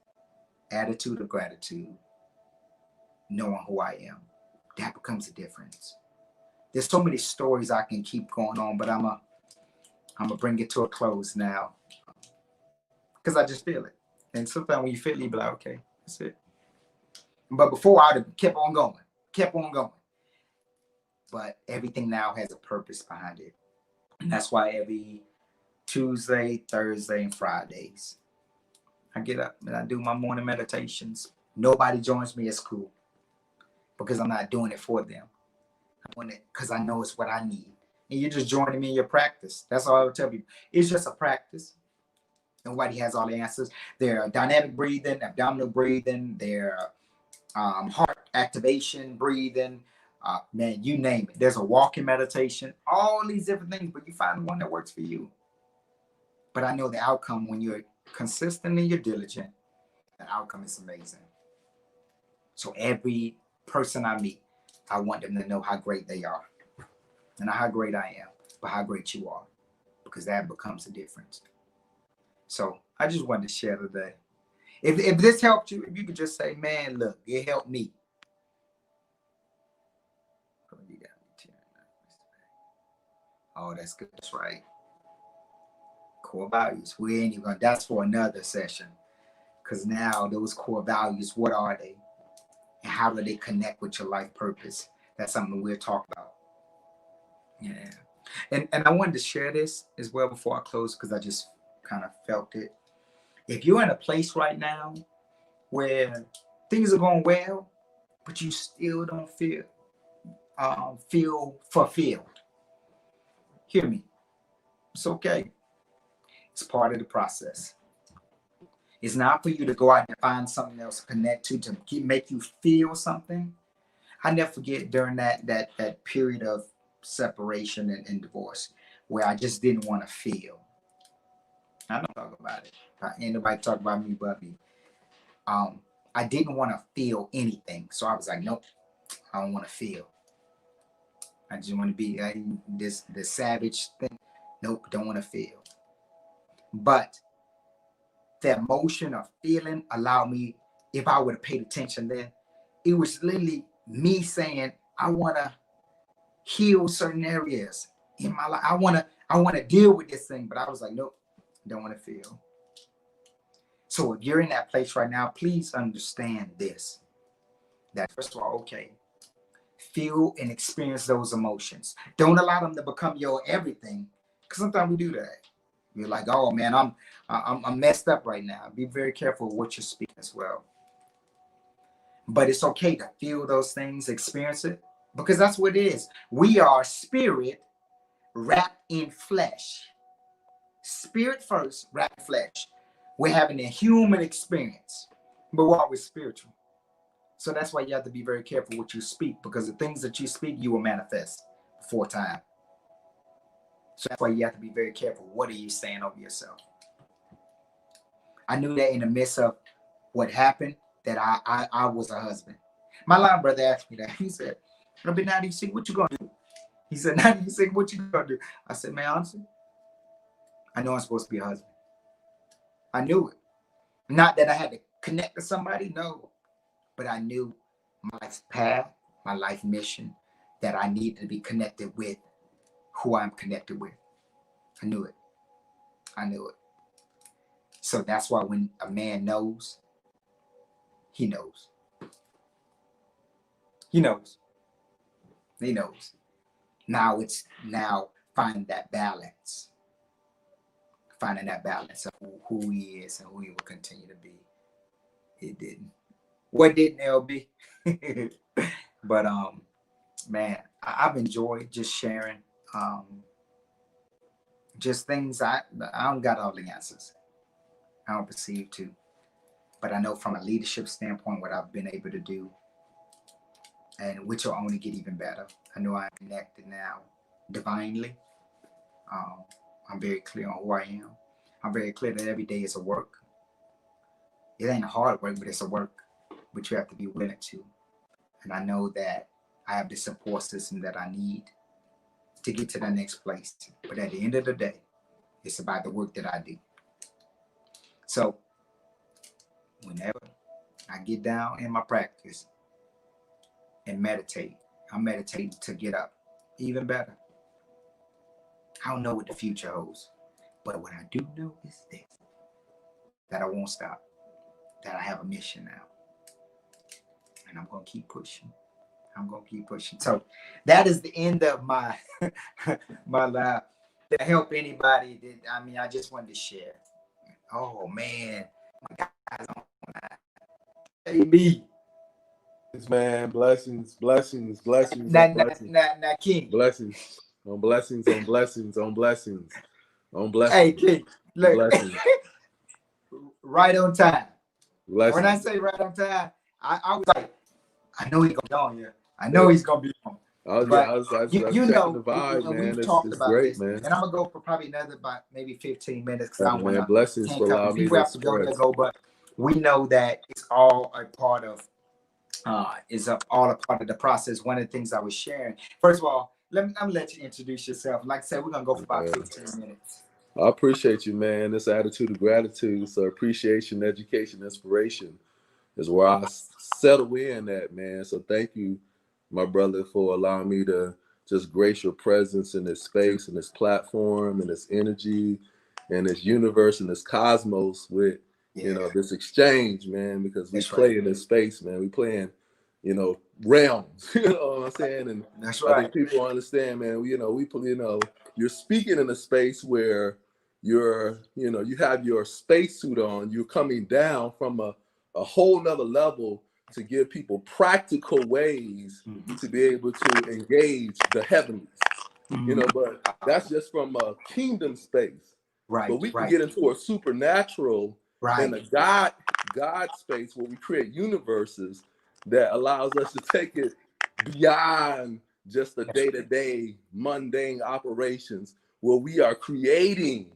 Attitude of gratitude, knowing who I am. That becomes a difference. There's so many stories I can keep going on, but I'm gonna bring it to a close now. Because I just feel it. And sometimes when you feel it, you be like, okay, that's it. But before I'd have kept on going. But everything now has a purpose behind it. And that's why every Tuesday, Thursday, and Fridays, I get up and I do my morning meditations. Nobody joins me, it's cool. Because I'm not doing it for them. I'm doing it because I know it's what I need. And you're just joining me in your practice. That's all I would tell people. It's just a practice. Nobody has all the answers. They're dynamic breathing, abdominal breathing, they're heart activation breathing, man, you name it. There's a walking meditation, all these different things, but you find the one that works for you. But I know the outcome when you're consistent and you're diligent, the outcome is amazing. So every person I meet, I want them to know how great they are. And not how great I am, but how great you are. Because that becomes the difference. So I just wanted to share today. If this helped you, if you could just say, man, look, it helped me. Oh, that's good. That's right. Core values. We ain't even, that's for another session. Because now those core values, what are they? And how do they connect with your life purpose? That's something we'll talk about. Yeah. And I wanted to share this as well before I close because I just kind of felt it. If you're in a place right now where things are going well, but you still don't feel fulfilled, hear me. It's okay. It's part of the process. It's not for you to go out and find something else to connect to make you feel something. I never forget during that period of separation and divorce where I just didn't want to feel. I don't talk about it. Ain't nobody talk about me but me. I didn't want to feel anything. So I was like, nope, I don't want to feel. I just want to be this savage thing. Nope, don't want to feel. But the emotion of feeling allowed me, if I would have paid attention then, it was literally me saying, I want to heal certain areas in my life. I want to deal with this thing. But I was like, nope, don't want to feel. So if you're in that place right now, please understand this. That first of all, okay, feel and experience those emotions. Don't allow them to become your everything. Because sometimes we do that. You're like, oh man, I'm messed up right now. Be very careful what you're speaking as well. But it's okay to feel those things, experience it, because that's what it is. We are spirit wrapped in flesh. Spirit first, wrapped in flesh. We're having a human experience, but we're always spiritual. So that's why you have to be very careful what you speak, because the things that you speak, you will manifest before time. So that's why you have to be very careful. What are you saying over yourself? I knew that in the midst of what happened, that I was a husband. My line brother asked me that. He said, Rabbi Nadi, see what you gonna do? He said, Nadi, see what you gonna do? I said, man, honestly, I know I'm supposed to be a husband. I knew it. Not that I had to connect to somebody, no. But I knew my life path, my life mission, that I needed to be connected with who I'm connected with. I knew it. I knew it. So that's why when a man knows, he knows. He knows. He knows. Now it's finding that balance. Finding that balance of who he is and who he will continue to be. It didn't. What didn't, LB? But man, I've enjoyed just sharing just things. I don't got all the answers. I don't perceive to. But I know from a leadership standpoint what I've been able to do, and which will only get even better. I know I'm connected now divinely. I'm very clear on who I am. I'm very clear that every day is a work. It ain't a hard work, but it's a work. But you have to be willing to. And I know that I have the support system that I need to get to the next place. But at the end of the day, it's about the work that I do. So whenever I get down in my practice and meditate, I'm meditating to get up even better. I don't know what the future holds, but what I do know is this, that I won't stop, that I have a mission now, and I'm going to keep pushing. I'm going to keep pushing. So that is the end of my my life. To help anybody, I just wanted to share. Oh, man. My guys on that. Hey, Man, blessings. Now, King. Blessings on blessings on blessings on blessings on blessings. Hey, King, look. Blessings. Right on time. Blessings. When I say right on time, I was like, I know he's going to be on here. I know he's going to be on. I was You know, the vibe, man. We've talked it's about great, this, man. and I'm gonna go for probably another about maybe 15 minutes because I don't want to. Blessings for allowing me to express. But we know that it's all a part of, all a part of the process. One of the things I was sharing. First of all, I'm gonna let you introduce yourself. Like I said, we're gonna go for about 15 minutes. I appreciate you, man. This attitude of gratitude, so appreciation, education, inspiration is where I settle in at, man. So thank you, my brother, for allowing me to just grace your presence in this space and this platform and this energy and this universe and this cosmos with, this exchange, man, because we play in this space, man. We play in, realms, you know what I'm saying? And that's right. I think people understand, man, you're speaking in a space where you have your spacesuit on, you're coming down from a whole nother level to give people practical ways to be able to engage the heavens, but that's just from a kingdom space. Right. But we can get into a supernatural and a God space where we create universes that allows us to take it beyond just the day-to-day mundane operations, where we are creating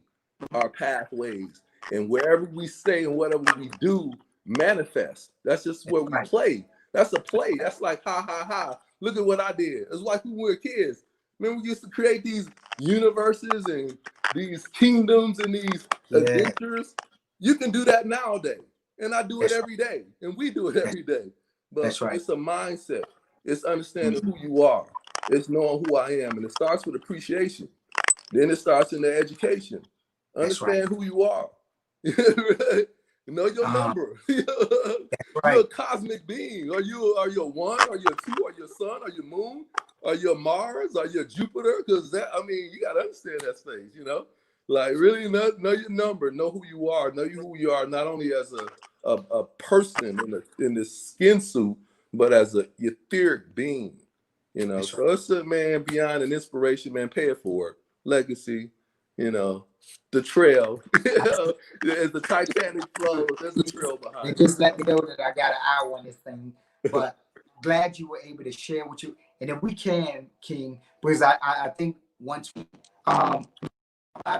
our pathways, and wherever we stay and whatever we do manifest. That's just where we play. That's a play. That's like ha ha ha. Look at what I did. It's like when we were kids. Remember, we used to create these universes and these kingdoms and these adventures. You can do that nowadays, and I do it every day, and we do it every day. But it's a mindset. It's understanding who you are. It's knowing who I am, and it starts with appreciation. Then it starts in the education. Understand who you are. Know your number. You're a cosmic being. Are you a 1? Are you a 2? Are you a sun? Are you moon? Are you a Mars? Are you a Jupiter? Because you gotta understand that space, Like really know your number, know who you are, who you are, not only as a person in this skin suit, but as a etheric being. So it's a man beyond an inspiration, man. Pay it forward. Legacy, the trail. As the Titanic flows, there's a trail behind. Just let me know that I got an hour on this thing. But glad you were able to share with you. And if we can, King, because I think once we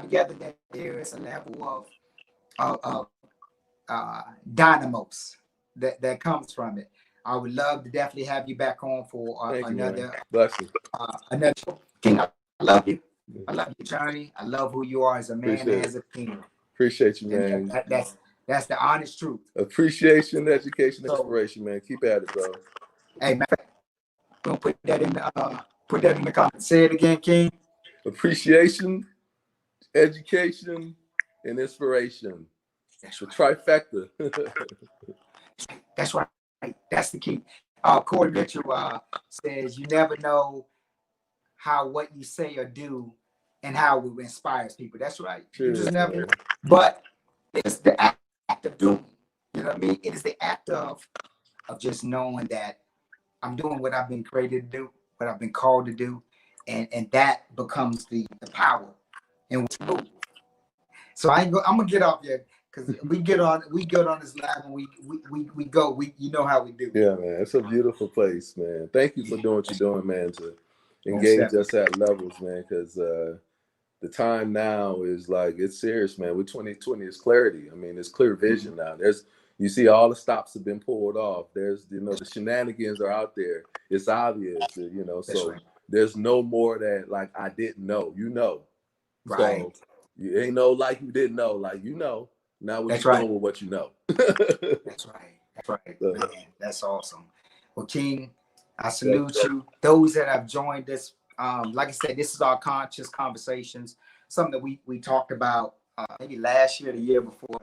together, that there is a level of dynamos that comes from it. I would love to definitely have you back on for another King. I love you. I love your journey. I love who you are as a man and as a king. Appreciate you, man. That's the honest truth. Appreciation, education, inspiration, man. Keep at it, bro. Hey, man, we're gonna put that in Put that in the comments. Say it again, King. Appreciation, education, and inspiration. That's The right. trifecta. That's right. That's the key. Corey Mitchell says, you never know how what you say or do and how it inspires people. That's right. You just never know. But it's the act of doing. You know what I mean? It is the act of just knowing that I'm doing what I've been created to do, what I've been called to do, and that becomes the power in which move. So I'm gonna get off here because we get on this live and we go. You know how we do. Yeah, man. It's a beautiful place, man. Thank you for doing what you're doing, man, to engage us at levels, man, because the time now is like, it's serious, man. With 2020, it's clarity. I mean, it's clear vision now. You see all the stops have been pulled off. There's, the shenanigans are out there. It's obvious, so there's no more that, like, I didn't know, Right. So you ain't no like you didn't know, like, now what you're doing with what you know. That's right. That's right. So, man, that's awesome. Well, King, I salute you. Those that have joined us, like I said, this is our conscious conversations, something that we talked about maybe last year, the year before,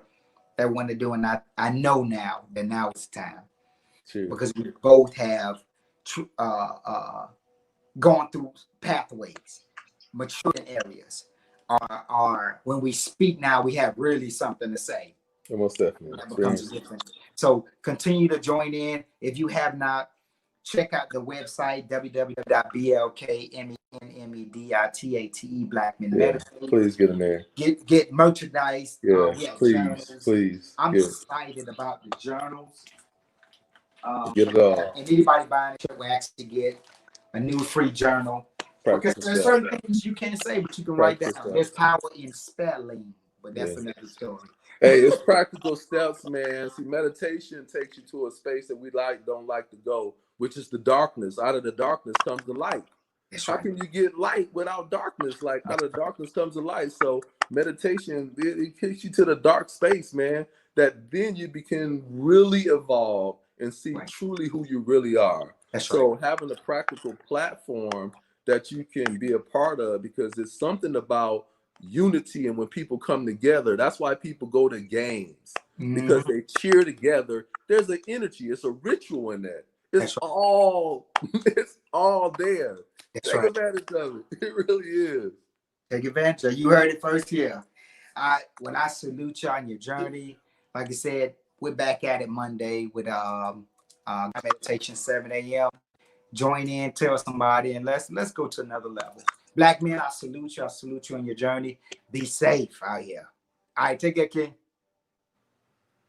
that wanted to do, and I know now that now it's time. True. Because we both have gone through pathways, matured areas. Are when we speak now, we have really something to say. Most definitely. That becomes different. So continue to join in. If you have not, check out the website www.blkmenmeditate Black Men Meditate. Please get in there. Get merchandise. Yes, please. I'm excited about the journals. Get it all. And anybody buying a shirt will actually get a new free journal. Because there's certain things you can't say, but you can write down. There's power in spelling, but that's another story. Hey, it's practical steps, man. See, meditation takes you to a space that we don't like to go, which is the darkness. Out of the darkness comes the light. How can you get light without darkness? Like, out of darkness comes the light. So meditation, it takes you to the dark space, man, that then you can really evolve and see truly who you really are. So having a practical platform that you can be a part of, because it's something about unity, and when people come together, that's why people go to games, because they cheer together. There's an energy, it's a ritual in that. It's all there. Take advantage of it. It really is. Take advantage. You heard it first here. When I salute you on your journey, like I said, we're back at it Monday with meditation 7 a.m. Join in, tell somebody, and let's go to another level. Black men, I salute you. I salute you on your journey. Be safe out here. All right, take care, King.